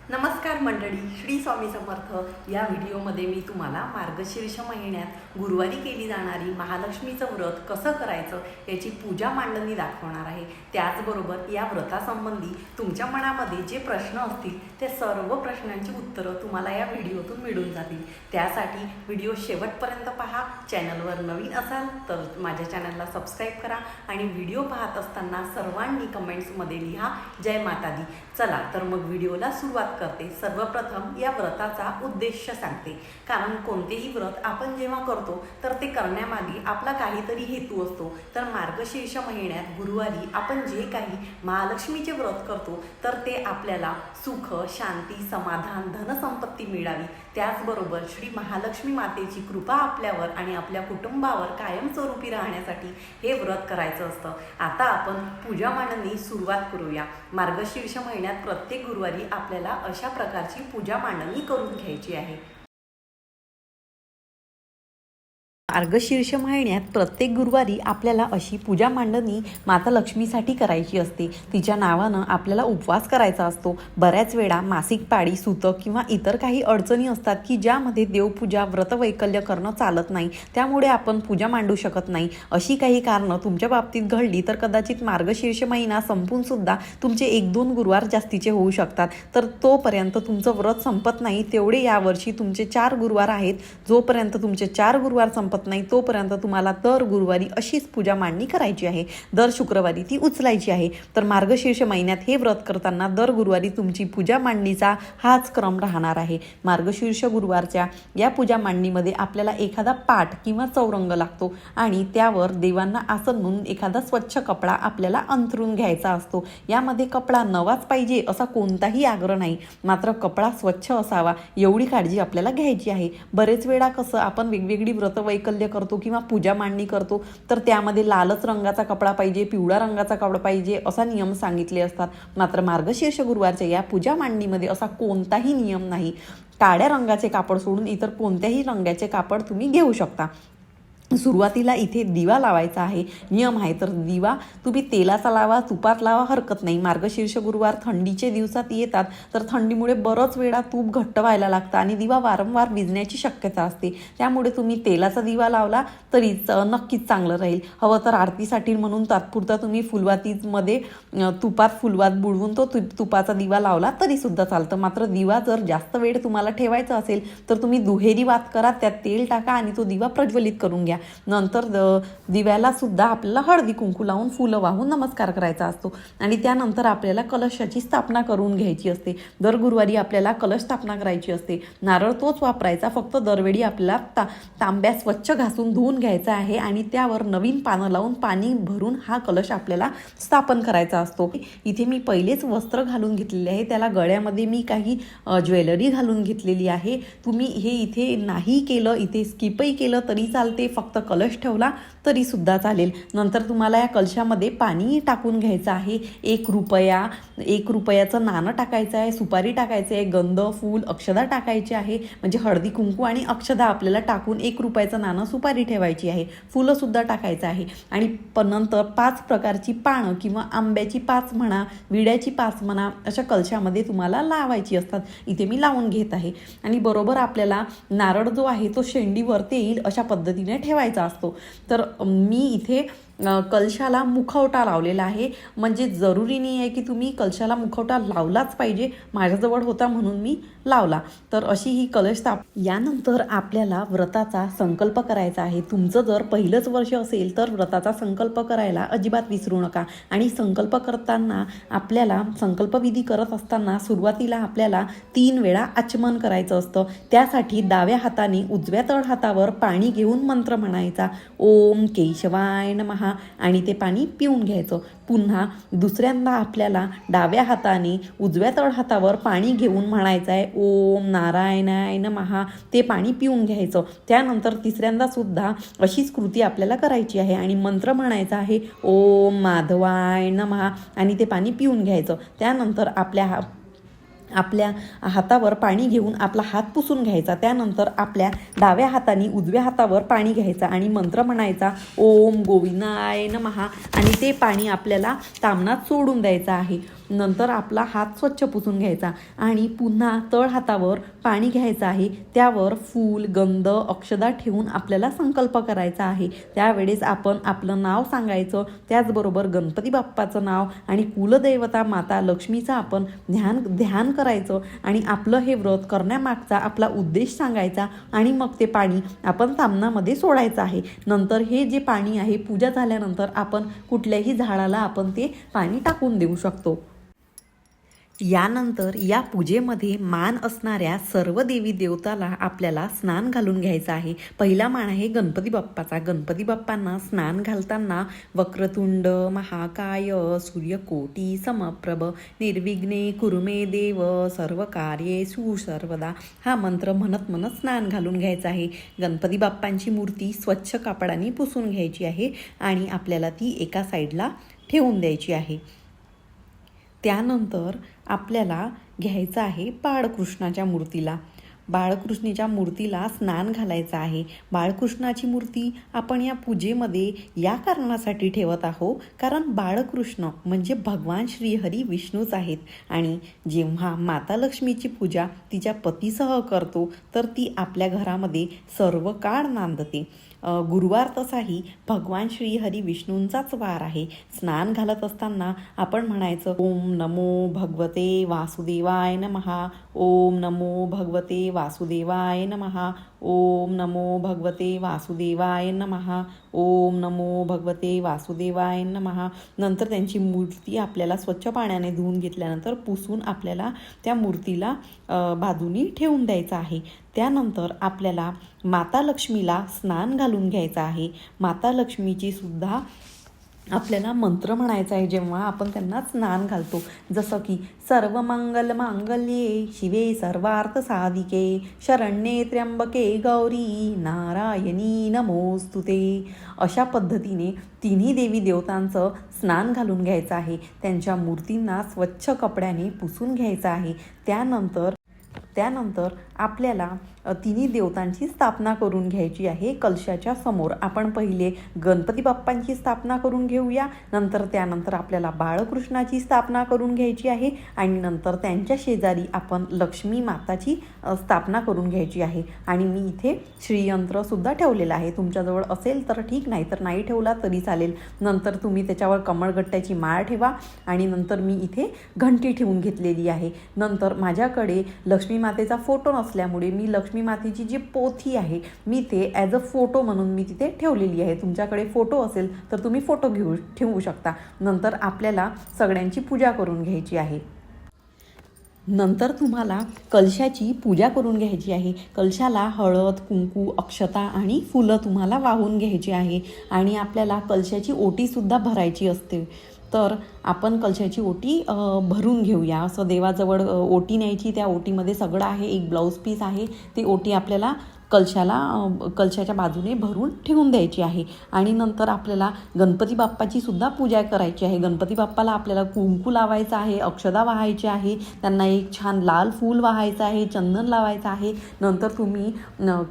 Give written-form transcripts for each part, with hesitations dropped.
नमस्कार मंडळी, श्री स्वामी समर्थ। या व्हिडिओमध्ये मी तुम्हाला मार्गशीर्ष महिन्यात गुरुवारी केली जाणारी महालक्ष्मीचं व्रत कसं करायचं याची पूजा मांडणी दाखवणार आहे। त्याचबरोबर या व्रतासंबंधी तुमच्या मनामध्ये जे प्रश्न असतील ते सर्व प्रश्नांची उत्तरं तुम्हाला या व्हिडिओतून मिळून जातील। त्यासाठी व्हिडिओ शेवटपर्यंत पहा। चॅनलवर नवीन असाल तर माझ्या चॅनलला सबस्क्राईब करा आणि व्हिडिओ पाहत असताना सर्वांनी कमेंट्समध्ये लिहा जय माता दी। चला तर मग व्हिडिओला सुरुवात करते। सर्वप्रथम या व्रताचा उद्देश सांगते, कारण कोणतेही व्रत आपण जेव्हा करतो तर ते करण्यामागे आपला काहीतरी हेतू असतो। तर मार्गशीर्ष महिन्यात गुरुवारी आपण जे काही महालक्ष्मीचे व्रत करतो तर ते आपल्याला सुख, शांती, समाधान, धनसंपत्ती मिळावी, त्याचबरोबर श्री महालक्ष्मी मातेची कृपा आपल्यावर आणि आपल्या कुटुंबावर कायमस्वरूपी राहण्यासाठी हे व्रत करायचं असतं। आता आपण पूजा मांडणी सुरुवात करूया। मार्गशीर्ष महिन्यात प्रत्येक गुरुवारी आपल्याला अशा प्रकारची पूजा मांडणी करून घ्यायची आहे। मार्गशीर्ष महिन्यात प्रत्येक गुरुवारी आपल्याला अशी पूजा मांडणी माता लक्ष्मीसाठी करायची असते। तिच्या नावानं आपल्याला उपवास करायचा असतो। बऱ्याच वेळा मासिक पाळी, सूतक किंवा इतर काही अडचणी असतात की ज्यामध्ये देवपूजा, व्रतवैकल्य करणं चालत नाही, त्यामुळे आपण पूजा मांडू शकत नाही। अशी काही कारणं तुमच्या बाबतीत घडली तर कदाचित मार्गशीर्ष महिना संपून सुद्धा तुमचे 1-2 गुरुवार जास्तीचे होऊ शकतात। तर तोपर्यंत तुमचं व्रत संपत नाही, तेवढे यावर्षी तुमचे 4 गुरुवार आहेत। जोपर्यंत तुमचे 4 गुरुवार संपत नाही तोपर्यंत तुम्हाला दर गुरुवारी अशीच पूजा मांडणी करायची आहे। दर शुक्रवारी ती उचलायची आहे। तर मार्गशीर्ष महिन्यात हे व्रत करताना दर गुरुवारी तुमची पूजा मांडणीचा हाच क्रम राहणार आहे। मार्गशीर्ष गुरुवारच्या या पूजा मांडणीमध्ये आपल्याला एखादा पाट किंवा चौरंग लागतो आणि त्यावर देवांना आसन म्हणून एखादा स्वच्छ कपडा आपल्याला अंथरून घ्यायचा असतो। यामध्ये कपडा नवाच पाहिजे असा कोणताही आग्रह नाही, मात्र कपडा स्वच्छ असावा एवढी काळजी आपल्याला घ्यायची आहे। बरेच वेळा कसं आपण वेगवेगळी व्रतवैकल्य करतो किंवा पूजा मांडणी करतो तर त्यामध्ये लालच रंगाचा कपडा पाहिजे, पिवळा रंगाचा कपडा पाहिजे असा नियम सांगितले असतात। मात्र मार्गशीर्ष गुरुवारच्या या पूजा मांडणीमध्ये असा कोणताही नियम नाही। काळ्या रंगाचे कापड सोडून इतर कोणत्याही रंगाचे कापड तुम्ही घेऊ शकता। सुरुवातीला इथे दिवा लावायचा आहे, नियम आहे। तर दिवा तुम्ही तेलाचा लावा, तुपात लावा, हरकत नाही। मार्गशीर्ष गुरुवार थंडीचे दिवसात येतात तर थंडीमुळे बरंच वेळा तूप घट्ट व्हायला लागतं आणि दिवा वारंवार विझण्याची शक्यता असते। त्यामुळे तुम्ही तेलाचा दिवा लावला तरी नक्कीच चांगलं राहील। हवं तर आरतीसाठी म्हणून तात्पुरता तुम्ही फुलवातीमध्ये तुपात फुलवात बुडवून तो तुपाचा दिवा लावला तरी सुद्धा चालतं। मात्र दिवा जर जास्त वेळ तुम्हाला ठेवायचा असेल तर तुम्ही दुहेरी वात करा, त्यात तेल टाका आणि तो दिवा प्रज्वलित करून घ्या। नंतर दिव्याला सुद्धा आपल्याला हळदी कुंकू लावून फुलं वाहून नमस्कार करायचा असतो आणि त्यानंतर आपल्याला कलशाची स्थापना करून घ्यायची असते। दर गुरुवारी आपल्याला कलश स्थापना करायची असते। नारळ तोच वापरायचा, फक्त दरवेळी आपल्याला तांब्या स्वच्छ घासून धुवून घ्यायचा आहे आणि त्यावर नवीन पानं लावून पाणी भरून हा कलश आपल्याला स्थापन करायचा असतो। इथे मी पहिलेच वस्त्र घालून घेतलेले आहे, त्याला गळ्यामध्ये मी काही ज्वेलरी घालून घेतलेली आहे। तुम्ही हे इथे नाही केलं, इथे स्किपही केलं तरी चालते, फक्त कलश ठेवला तरी सुद्धा चालेल। नंतर तुम्हाला या कलशामध्ये पाणी टाकून घ्यायचं आहे। 1 रुपयाचं नाणं टाकायचं आहे, सुपारी टाकायचं आहे, गंध, फूल, अक्षदा टाकायची आहे। म्हणजे हळदी कुंकू आणि अक्षदा आपल्याला टाकून 1 रुपयाचं नाणं, सुपारी ठेवायची आहे, फुलं सुद्धा टाकायचं आहे आणि नंतर 5 प्रकारची पानं किंवा आंब्याची 5 म्हणा, विड्याची 5 म्हणा अशा कलशामध्ये तुम्हाला लावायची असतात। इथे मी लावून घेत आहे आणि बरोबर आपल्याला नारळ जो आहे तो शेंडीवरती येईल अशा पद्धतीने ठेवायचा असतो। तर मी इथे कलशाला मुखवटा लावलेला आहे। म्हणजे जरुरी नाही आहे की तुम्ही कलशाला मुखवटा लावलाच पाहिजे, माझ्याजवळ होता म्हणून मी लावला। तर अशी ही कलश यानंतर आपल्याला व्रताचा संकल्प करायचा आहे। तुमचं जर पहिलंच वर्ष असेल तर व्रताचा संकल्प करायला अजिबात विसरू नका। आणि संकल्प करताना आपल्याला संकल्पविधी करत असताना सुरुवातीला आपल्याला 3 वेळा आचमन करायचं असतं। त्यासाठी डाव्या हाताने उजव्या तळ हातावर पाणी घेऊन मंत्र म्हणायचा, ओम केशवाय नमः, आणि ते पाणी पिऊन घ्यायचं। पुन्हा दुसऱ्यांदा आपल्याला डाव्या हाताने उजव्या तळ हातावर पाणी घेऊन म्हणायचं आहे ओम नारायणाय नमः, ते पाणी पिऊन घ्यायचं। त्यानंतर तिसऱ्यांदा सुद्धा अशीच कृती आपल्याला करायची आहे आणि मंत्र म्हणायचा आहे ओम माधवाय नमः आणि ते पाणी पिऊन घ्यायचं। त्यानंतर आपल्या हातावर पाणी घेऊन आपला हात पुसून घ्यायचा। त्यानंतर आपल्या डाव्या हाताने उजव्या हातावर पाणी घ्यायचा आणि मंत्र म्हणायचा ओम गोविंदाय नमः आणि ते पाणी आपल्याला ताम्हणात सोडून द्यायचं आहे। नंतर आपला हात स्वच्छ पुसून घ्यायचा आणि पुन्हा तळ हातावर पाणी घ्यायचं आहे. त्यावर फूल, गंध, अक्षदा ठेवून आपल्याला संकल्प करायचा आहे. त्यावेळेस आपण आपलं नाव सांगायचं, त्याचबरोबर गणपती बाप्पाचं नाव आणि कुलदैवता माता लक्ष्मीचं आपण ध्यान करायचं आणि आपलं हे व्रत करण्यामागचा आपला उद्देश सांगायचा आणि मग ते पाणी आपण सामनामध्ये सोडायचं आहे. नंतर हे जे पाणी आहे, पूजा झाल्यानंतर आपण कुठल्याही झाडाला आपण ते पाणी टाकून देऊ शकतो. यानंतर या पूजेमध्ये मान असणाऱ्या सर्व देवी देवताला आपल्याला स्नान घालून घ्यायचं आहे. पहिला मान आहे गणपती बाप्पाचा. गणपती बाप्पांना स्नान घालताना वक्रतुंड महाकाय सूर्यकोटी समप्रभ निर्विघ्ने कुरुमे देव सर्व कार्ये सर्वदा हा मंत्र म्हणत स्नान घालून घ्यायचं आहे. गणपती बाप्पांची मूर्ती स्वच्छ कापडाने पुसून घ्यायची आहे आणि आपल्याला ती एका साईडला ठेवून द्यायची आहे. त्यानंतर आपल्याला घ्यायचं आहे बाळकृष्णाच्या मूर्तीला. बाळकृष्णाच्या मूर्तीला स्नान घालायचं आहे. बाळकृष्णाची मूर्ती आपण या पूजेमध्ये या कारणासाठी ठेवत आहोत, कारण बाळकृष्ण म्हणजे भगवान श्रीहरी विष्णूच आहेत आणि जेव्हा माता लक्ष्मीची पूजा तिच्या पतीसह करतो तर ती आपल्या घरामध्ये सर्व काळ नांदते. गुरुवार तसाही भगवान श्रीहरी विष्णूंचाच वार आहे. स्नान घालत असताना आपण म्हणायचं ओम नमो भगवते वासुदेवाय नमः, ओम नमो भगवते वासुदेवाय नमः, ओम नमो भगवते वासुदेवाय नमः, ओम नमो भगवते वासुदेवाय नमः. नंतर त्यांची मूर्ती आपल्याला स्वच्छ पाण्याने धुवून घेतल्यानंतर पुसून आपल्याला त्या मूर्तीला बाजूनी ठेवून द्यायचं आहे. त्यानंतर आपल्याला माता लक्ष्मीला स्नान घालून घ्यायचं आहे. माता लक्ष्मीची सुद्धा आपल्याला मंत्र म्हणायचा आहे जेव्हा आपण त्यांना स्नान घालतो, जसं की सर्व मंगल मांगल्ये शिवे सर्वार्थ साधिके शरण्ये त्र्यंबके गौरी नारायणी नमोस्तुते. अशा पद्धतीने तिन्ही देवी देवतांचं स्नान घालून घ्यायचं आहे. त्यांच्या मूर्तींना स्वच्छ कपड्याने पुसून घ्यायचं आहे. त्यानंतर आपल्याला तिन्ही देवतांची स्थापना करून घ्यायची आहे. कलशाच्या समोर आपण पहिले गणपती बाप्पांची स्थापना करून घेऊया. त्यानंतर आपल्याला बाळकृष्णाची स्थापना करून घ्यायची आहे आणि नंतर त्यांच्या शेजारी आपण लक्ष्मी माताची स्थापना करून घ्यायची आहे. आणि मी इथे श्रीयंत्रसुद्धा ठेवलेलं आहे. तुमच्याजवळ असेल तर ठीक, नाही तर नाही ठेवला तरी चालेल. नंतर तुम्ही त्याच्यावर कमळगट्ट्याची माळ ठेवा आणि नंतर मी इथे घंटी ठेवून घेतलेली आहे. नंतर माझ्याकडे लक्ष्मी मातेचा फोटो नसल्यामुळे मी लक्ष्मी मातेची जी पोथी आहे मी ते ॲज अ फोटो म्हणून मी तिथे ठेवलेली आहे. तुमच्याकडे फोटो असेल तर तुम्ही फोटो ठेवू शकता. नंतर आपल्याला सगळ्यांची पूजा करून घ्यायची आहे. नंतर तुम्हाला कलशाची पूजा करून घ्यायची आहे. कलशाला हळद, कुंकू, अक्षता आणि फुलं तुम्हाला वाहून घ्यायची आहे आणि आपल्याला कलशाची ओटीसुद्धा भरायची असते. तर आपण कलशाची ओटी भरून घेऊया. असं देवाजवळ ओटी न्यायची. त्या ओटीमध्ये सगळं आहे. एक ब्लाऊज पीस आहे. ती ओटी आपल्याला कलशाच्या बाजूने भरून ठेवून द्यायची आहे. आणि नंतर आपल्याला गणपती बाप्पाची सुद्धा पूजा करायची आहे. गणपती बाप्पाला आपल्याला कुंकू लावायचं आहे, अक्षदा वाहायची आहे, त्यांना एक छान लाल फूल वाहायचं आहे, चंदन लावायचं आहे. नंतर तुम्ही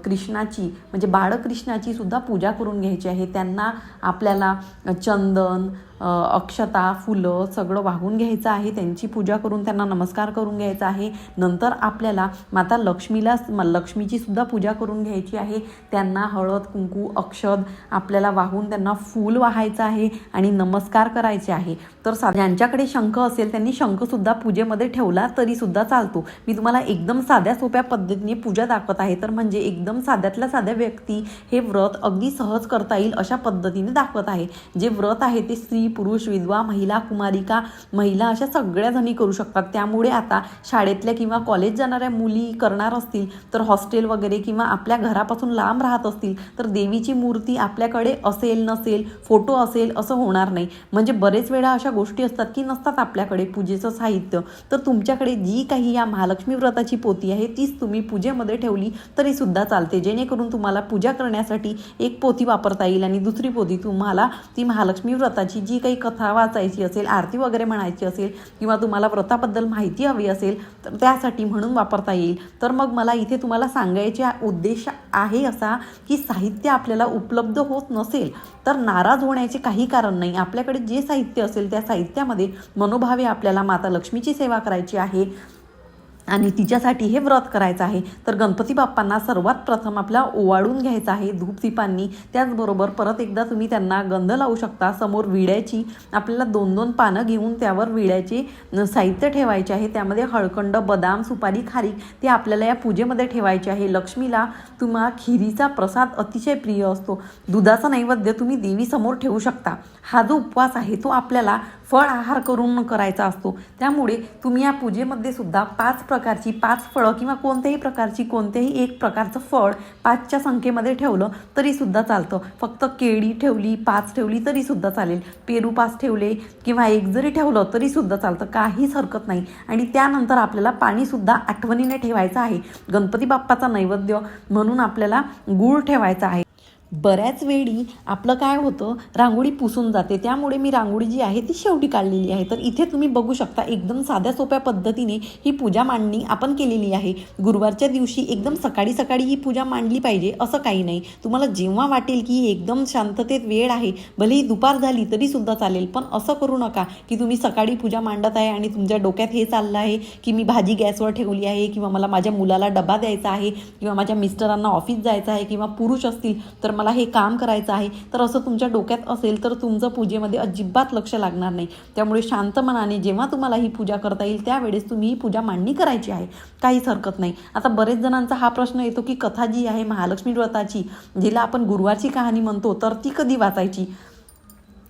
कृष्णाची म्हणजे बाळकृष्णाची सुद्धा पूजा करून घ्यायची आहे. त्यांना आपल्याला चंदन, अक्षता, फुलं सगळं वाहून घ्यायचं आहे. त्यांची पूजा करून त्यांना नमस्कार करून घ्यायचा आहे. नंतर आपल्याला माता लक्ष्मीची सुद्धा पूजा करून घ्यायची आहे. त्यांना हळद, कुंकू, अक्षद आपल्याला वाहून त्यांना फूल वाहायचं आहे आणि नमस्कार करायचे आहे. तर ज्यांच्याकडे शंख असेल त्यांनी शंखसुद्धा पूजेमध्ये ठेवला तरी सुद्धा चालतो. मी तुम्हाला एकदम साध्या सोप्या पद्धतीने पूजा दाखवत आहे. तर म्हणजे एकदम साध्यातल्या साध्या व्यक्ती हे व्रत अगदी सहज करता येईल अशा पद्धतीने दाखवत आहे. जे व्रत आहे ते स्त्री, पुरुष, विधवा, महिला, कुमारिका, महिला अशा सगळ्या जणी करू शकतात. त्यामुळे आता शाळेतल्या किंवा कॉलेज जाणाऱ्या मुली करणार असतील तर हॉस्टेल वगैरे किंवा आपल्या घरापासून लांब राहत असतील तर देवीची मूर्ती आपल्याकडे असेल नसेल, फोटो असेल असं होणार नाही. म्हणजे बरेच वेळा अशा गोष्टी असतात की नसतात आपल्याकडे पूजेचं साहित्य. तर तुमच्याकडे जी काही या महालक्ष्मी व्रताची पोथी आहे तीच तुम्ही पूजेमध्ये ठेवली तरी सुद्धा चालते, जेणेकरून तुम्हाला पूजा करण्यासाठी एक पोथी वापरता येईल आणि दुसरी पोथी तुम्हाला ती महालक्ष्मी व्रताची जी व्रताची काही कथा वाचायची असेल, आरती वगैरे म्हणायची असेल किंवा तुम्हाला व्रताबद्दल माहिती हवी असेल तर त्यासाठी म्हणून वापरता येईल. तर मग मला इथे तुम्हाला सांगायचे उद्देश आहे असा की साहित्य आपल्याला उपलब्ध होत नसेल तर नाराज होण्याचे काही कारण नाही. आपल्याकडे जे साहित्य असेल त्या साहित्यामध्ये मनोभावे आपल्याला माता लक्ष्मीची सेवा करायची आहे आणि तिच्यासाठी हे व्रत करायचं आहे. तर गणपती बाप्पांना सर्वात प्रथम आपल्याला ओवाळून घ्यायचं आहे धूपदीपांनी. त्याचबरोबर परत एकदा तुम्ही त्यांना गंध लावू शकता. समोर विड्याची आपल्याला 2-2 पानं घेऊन त्यावर विड्याचे साहित्य ठेवायचे आहे. त्यामध्ये हळकंड, बदाम, सुपारी, खारीक ते आपल्याला या पूजेमध्ये ठेवायचे आहे. लक्ष्मीला तुम्हाला खिरीचा प्रसाद अतिशय प्रिय असतो. दुधाचा नैवेद्य तुम्ही देवीसमोर ठेवू शकता. हा जो उपवास आहे तो आपल्याला फळ आहार करून करायचा असतो. त्यामुळे तुम्ही या पूजेमध्ये सुद्धा 5 प्रकारची 5 फळं किंवा कोणत्याही प्रकारची कोणत्याही एक प्रकारचं फळ 5च्या संख्येमध्ये ठेवलं तरीसुद्धा चालतं. फक्त केळी ठेवली 5 ठेवली तरीसुद्धा चालेल. पेरू 5 ठेवले किंवा एक जरी ठेवलं तरीसुद्धा चालतं, काहीच हरकत नाही. आणि त्यानंतर आपल्याला पाणीसुद्धा आठवणीने ठेवायचं आहे. गणपती बाप्पाचा नैवेद्य म्हणून आपल्याला गूळ ठेवायचा आहे. बऱ्याच वेळी आपलं काय होतं, रांगोळी पुसून जाते. त्यामुळे मी रांगोळी जी आहे ती शेवटी काढलेली आहे. तर इथे तुम्ही बघू शकता एकदम साध्या सोप्या पद्धतीने ही पूजा मांडणी आपण केलेली आहे. गुरुवारच्या दिवशी एकदम सकाळी सकाळी ही पूजा मांडली पाहिजे असं काही नाही. तुम्हाला जेव्हा वाटेल की एकदम शांततेत वेळ आहे, भलेही दुपार झाली तरीसुद्धा चालेल, पण असं करू नका की तुम्ही सकाळी पूजा मांडत आहे आणि तुमच्या डोक्यात हे चाललं आहे की मी भाजी गॅसवर ठेवली आहे किंवा मला माझ्या मुलाला डबा द्यायचा आहे किंवा माझ्या मिस्टरांना ऑफिस जायचं आहे किंवा पुरुष असतील तर मला हे काम करायचं आहे. तर असं तुमच्या डोक्यात असेल तर तुमचं पूजेमध्ये अजिबात लक्ष लागणार नाही. त्यामुळे शांत मनाने जेव्हा तुम्हाला ही पूजा करता येईल त्यावेळेस तुम्ही ही पूजा मांडणी करायची आहे, काहीच हरकत नाही. आता बरेच जणांचा हा प्रश्न येतो की कथा जी आहे महालक्ष्मी व्रताची, जिला आपण गुरुवारची कहाणी म्हणतो, तर ती कधी वाचायची.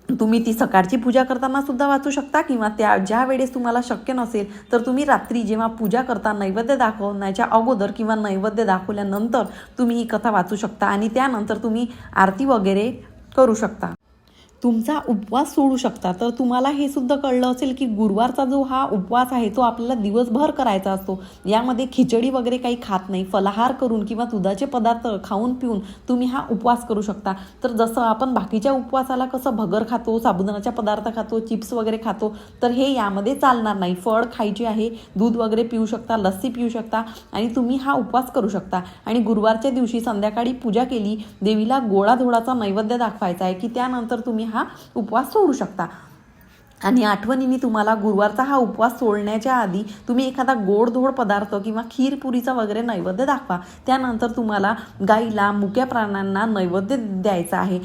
तुम्ही ती सकाळची पूजा करताना सुद्धा वाचू शकता किंवा ज्या वेळेस तुम्हाला शक्य नसेल तर तुम्ही रात्री जेव्हा पूजा करता नैवेद्य दाखवण्याच्या अगोदर किंवा नैवेद्य दाखवल्यानंतर तुम्ही ही कथा वाचू शकता आणि त्यानंतर तुम्ही आरती वगैरे करू शकता. तुमचा उपवास सोडू शकता. तर तुम्हाला हे सुद्धा कळलं असेल की गुरुवारचा जो हा उपवास आहे तो आपल्याला दिवसभर करायचा असतो. यामध्ये खिचडी वगैरे काही खात नाही, फलाहार करून किंवा दुधाचे पदार्थ खाऊन पिऊन तुम्ही हा उपवास करू शकता. तर जसं आपण बाकीच्या उपवासाला कसं भगर खातो, साबुदाण्याचा पदार्थ खातो, चिप्स वगैरे खातो, तर हे यामध्ये चालणार नाही. फळ खायचे आहे, दूध वगैरे पिऊ शकता, लस्सी पिऊ शकता आणि तुम्ही हा उपवास करू शकता. आणि गुरुवारच्या दिवशी संध्याकाळी पूजा केली, देवीला गोडाधोडाचा नैवेद्य दाखवायचा आहे की त्यानंतर तुम्ही हा उपवास सोडू शकता. आणि आठवणीने तुम्हाला गुरुवारचा हा उपवास सोडण्याच्या आधी तुम्ही एखादा गोडधोड पदार्थ किंवा खीरपुरीचा वगैरे नैवेद्य दाखवा. त्यानंतर तुम्हाला गाईला, मुक्या प्राण्यांना नैवेद्य द्यायचा आहे.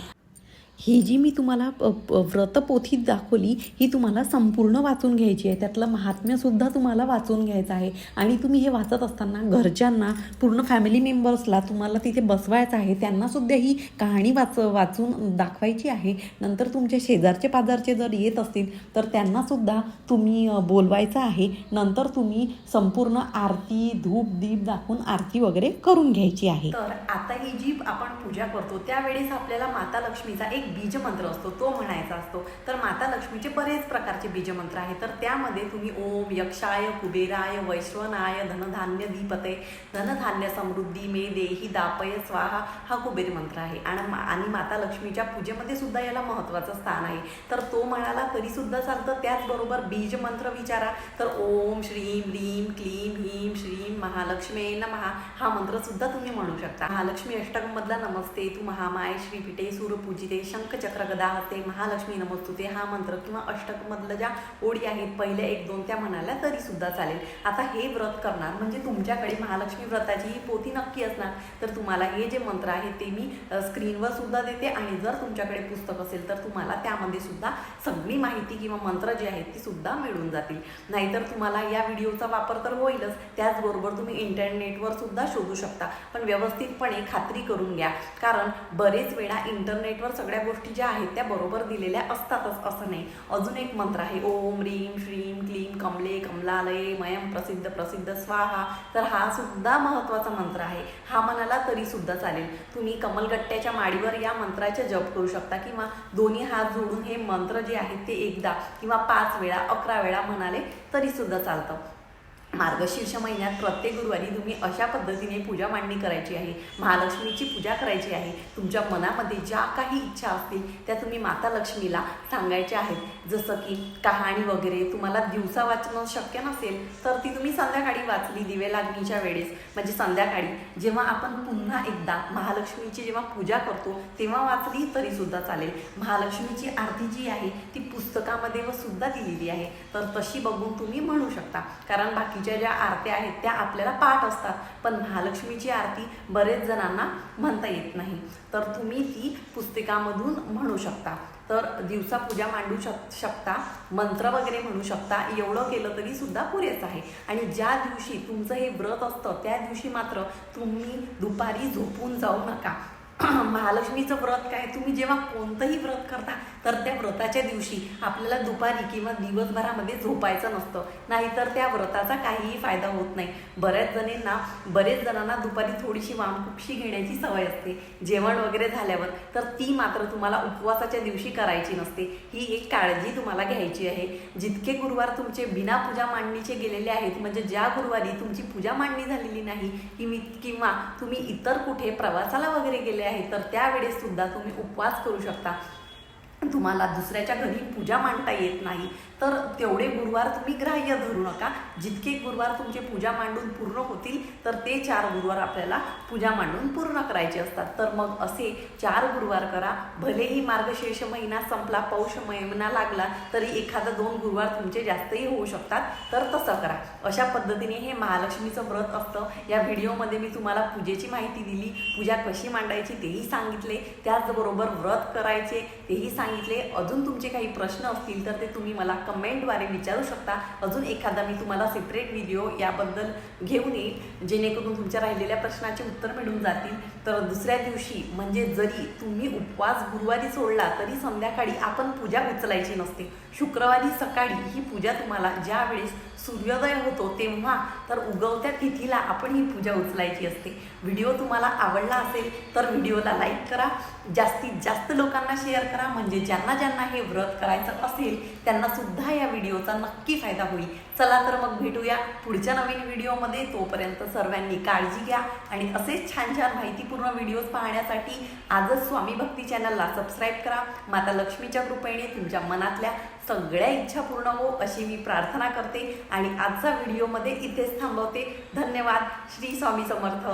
ही जी मी तुम्हाला व्रतपोथी दाखवली ही तुम्हाला संपूर्ण वाचून घ्यायची आहे. त्यातलं महात्म्यसुद्धा तुम्हाला वाचून घ्यायचं आहे. आणि तुम्ही हे वाचत असताना घरच्यांना, पूर्ण फॅमिली मेंबर्सला तुम्हाला तिथे बसवायचं आहे. त्यांनासुद्धा ही कहाणी वाचून दाखवायची आहे. नंतर तुमचे शेजारचे पाजारचे जर येत असतील तर त्यांनासुद्धा तुम्ही बोलवायचं आहे. नंतर तुम्ही संपूर्ण आरती, धूप, दीप दाखवून आरती वगैरे करून घ्यायची आहे. तर आता ही जी आपण पूजा करतो त्यावेळेस आपल्याला माता लक्ष्मीचा एक बीजमंत्र असतो तो म्हणायचा असतो. तर माता लक्ष्मीचे बरेच प्रकारचे बीजमंत्र आहेत. तर त्यामध्ये तुम्ही ओम यक्षाय, कुबेराय, वैश्वनाय, धनधान्य दीपते, धनधान्य समृद्धी मे देही दापय स्वाहा हा कुबेर मंत्र आहे. आणि माता लक्ष्मीच्या पूजेमध्ये सुद्धा याला महत्त्वाचं स्थान आहे. तर तो म्हणाला तरी सुद्धा चालतं. त्याचबरोबर बीजमंत्र विचारा तर ओम श्रीम ह्रीम क्लीम ह्रीम श्रीम महालक्ष्मी नमः हा मंत्र सुद्धा तुम्ही म्हणू शकता. महालक्ष्मी अष्टकमधला नमस्ते तू महामाय श्रीपीठे सूरपूजिते शंख चक्र गदा हस्ते महालक्ष्मी नमस्तुते हा मंत्र किंवा अष्टकमधल्या ज्या ओळी आहेत पहिल्या 1-2 त्या म्हणाल्या तरी सुद्धा चालेल. आता हे व्रत करणार म्हणजे तुमच्याकडे महालक्ष्मी व्रताची ही पोथी नक्की असणार. तर तुम्हाला हे जे मंत्र आहेत ते मी स्क्रीनवर सुद्धा देते आणि जर तुमच्याकडे पुस्तक असेल तर तुम्हाला त्यामध्ये सुद्धा सगळी माहिती किंवा मंत्र जे आहेत ती सुद्धा मिळून जातील. नाहीतर तुम्हाला या व्हिडिओचा वापर तर होईलच, त्याचबरोबर तुम्ही इंटरनेटवर सुद्धा शोधू शकता. पण व्यवस्थितपणे खात्री करून घ्या, कारण बरेच वेळा इंटरनेटवर सगळ्या गोष्टी ज्या आहेत त्या बरोबर दिलेल्या असतातच असं नाही. अजून एक मंत्र आहे ओम ह्रीम श्रीम क्लीम कमले कमलालये मयम प्रसिद्ध प्रसिद्ध स्वाहा. तर हा सुद्धा महत्त्वाचा मंत्र आहे. हा म्हणाला तरी सुद्धा चालेल. तुम्ही कमलगट्ट्याच्या माडीवर या मंत्राचे जप करू शकता किंवा दोन्ही हात जोडून हे मंत्र जे आहेत ते एकदा किंवा 5 वेळा 11 वेळा म्हणाले तरी सुद्धा चालतं. मार्गशीर्ष महिन्यात प्रत्येक गुरुवारी तुम्ही अशा पद्धतीने पूजा मांडणी करायची आहे. महालक्ष्मीची पूजा करायची आहे. तुमच्या मनामध्ये ज्या काही इच्छा असतील त्या तुम्ही माता लक्ष्मीला सांगायच्या आहेत. जसं की कहाणी वगैरे तुम्हाला दिवसा वाचणं शक्य नसेल तर ती तुम्ही संध्याकाळी वाचली दिवे लागणीच्या वेळेस, म्हणजे संध्याकाळी जेव्हा आपण पुन्हा एकदा महालक्ष्मीची जेव्हा पूजा करतो तेव्हा वाचली तरी सुद्धा चालेल. महालक्ष्मीची आरती जी आहे ती पुस्तकामध्ये व सुद्धा दिलेली आहे, तर तशी बघून तुम्ही म्हणू शकता. कारण बाकीच्या ज्या आरत्या आहेत त्या आपल्याला पाठ असतात, पण महालक्ष्मीची आरती बरेच जणांना म्हणता येत नाही, तर तुम्ही ती पुस्तकामधून म्हणू शकता. तर दिवसा पूजा मांडू शकता, मंत्र वगैरे म्हणू शकता. एवढं केलं तरी सुद्धा पुरेच आहे. आणि ज्या दिवशी तुमचं हे व्रत असतं त्या दिवशी मात्र तुम्ही दुपारी झोपून जाऊ नका. महालक्ष्मीचं व्रत काय, तुम्ही जेव्हा कोणतंही व्रत करता तर त्या व्रताच्या दिवशी आपल्याला दुपारी किंवा दिवसभरामध्ये झोपायचं नसतं, नाहीतर त्या व्रताचा काहीही फायदा होत नाही. बरेच जणांना दुपारी थोडीशी वामकुक्षी घेण्याची सवय असते जेवण वगैरे झाल्यावर, तर ती मात्र तुम्हाला उपवासाच्या दिवशी करायची नसते. ही एक काळजी तुम्हाला घ्यायची आहे. जितके गुरुवार तुमचे बिना पूजा मांडणीचे गेलेले आहेत, म्हणजे ज्या गुरुवारी तुमची पूजा मांडणी झालेली नाही किंवा तुम्ही इतर कुठे प्रवासाला वगैरे गेले आहे, तर त्यावेळेस सुद्धा तुम्ही उपवास करू शकता. तुम्हाला दुसऱ्याच्या घरी पूजा मांडता येत नाही तर तेवढे गुरुवार तुम्ही ग्राह्य धरू नका. जितके गुरुवार तुमचे पूजा मांडून पूर्ण होतील तर ते 4 गुरुवार आपल्याला पूजा मांडून पूर्ण करायचे असतात. तर मग असे 4 गुरुवार करा. भलेही मार्गशीर्ष महिना संपला, पौष महिना लागला तरी एखादा 2 गुरुवार तुमचे जास्तही होऊ शकतात, तर तसं करा. अशा पद्धतीने हे महालक्ष्मीचं व्रत असतं. या व्हिडिओमध्ये मी तुम्हाला पूजेची माहिती दिली, पूजा कशी मांडायची तेही सांगितले, त्याचबरोबर व्रत करायचे तेही सांगितले. अजून तुमचे काही प्रश्न असतील तर ते तुम्ही मला कमेंटद्वारे विचारू शकता. अजून एखादा मी तुम्हाला सेपरेट व्हिडिओ याबद्दल घेऊन येईल, जेणेकरून तुमच्या राहिलेल्या प्रश्नाचे उत्तर मिळून जातील. तर दुसऱ्या दिवशी म्हणजे जरी तुम्ही उपवास गुरुवारी सोडला तरी संध्याकाळी आपण पूजा उचलायची नसते. शुक्रवारी सकाळी ही पूजा तुम्हाला ज्या वेळेस सूर्योदय होतो तेव्हा तर उगवत्या तिथीला आपण ही पूजा उचलायची असते. व्हिडिओ तुम्हाला आवडला असेल तर व्हिडिओला लाईक करा, जास्तीत जास्त लोकांना शेअर करा, म्हणजे ज्यांना हे व्रत करायचं असेल त्यांना सुद्धा या व्हिडिओचा नक्की फायदा होईल. चला तर मग भेटूया पुढच्या नवीन व्हिडिओमध्ये. तोपर्यंत सर्वांनी काळजी घ्या आणि असेच छान छान माहितीपूर्ण व्हिडिओज पाहण्यासाठी आजच स्वामी भक्ती चॅनलला सबस्क्राईब करा. माता लक्ष्मीच्या कृपेने तुमच्या मनातल्या सगळ्या इच्छा पूर्ण हो अशी मी प्रार्थना करते आणि आजचा व्हिडिओमध्ये इथेच थांबवते. धन्यवाद. श्री स्वामी समर्थ.